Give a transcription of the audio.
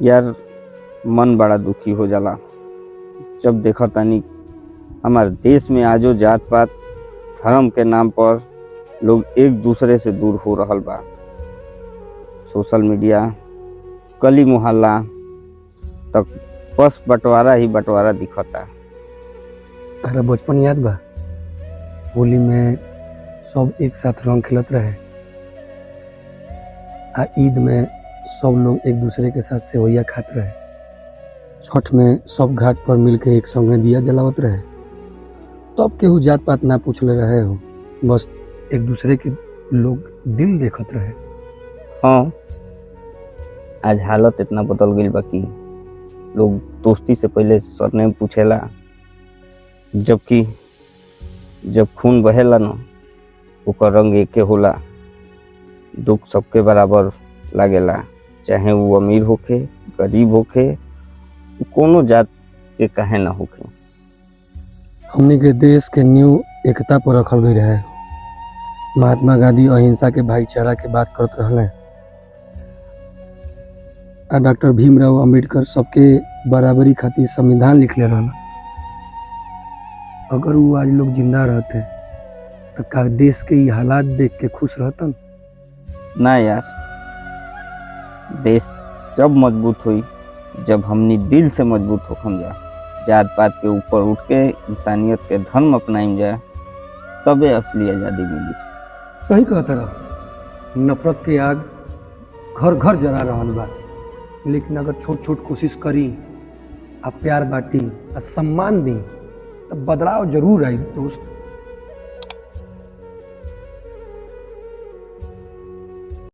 यार मन बड़ा दुखी हो जाला जब देखा तानी हमारे देश में आजो जात पात धर्म के नाम पर लोग एक दूसरे से दूर हो रहल बा। सोशल मीडिया, गली मोहल्ला तक बस बंटवारा ही बंटवारा दिखता। तारा बचपन याद बा? होली में सब एक साथ रंग खेलत रहे आ ईद में सब लोग एक दूसरे के साथ सेवैया खात रहे। छठ में सब घाट पर मिलकर एक संगे दिया जलावत रहे। तब केहू जात पात ना पूछले रहे हो, बस एक दूसरे के लोग दिल देखत रहे। हाँ, आज हालत इतना बदल गई बा कि लोग दोस्ती से पहले सरनेम पूछेला, जबकि जब खून बहेला न ओकर रंग एके होला। दुख सबके बराबर लागेला, चाहे वो अमीर होखे गरीब होखे, कोनो जात के कहे ना होखे। हमनी के देश के नींव एकता पर रखल गई रहे। महात्मा गांधी अहिंसा के भाईचारा के बात करत रहले आ डॉक्टर भीमराव अंबेडकर सबके बराबरी खातिर संविधान लिखले रहल। अगर वो आज लोग जिंदा रहते तो का देश के ये हालात देख के खुश रहतन? ना यार, देश जब मजबूत हुई जब हमनी दिल से मजबूत होखम जा, जात पात के ऊपर उठ के इंसानियत के धर्म अपनाइम जाए, तबे असली आज़ादी मिली। सही कहता रहा। नफरत के आग घर घर जरा रहल बा, लेकिन अगर छोट छोट कोशिश करी आ प्यार बांटी आ सम्मान दी तब बदलाव जरूर आई दोस्त।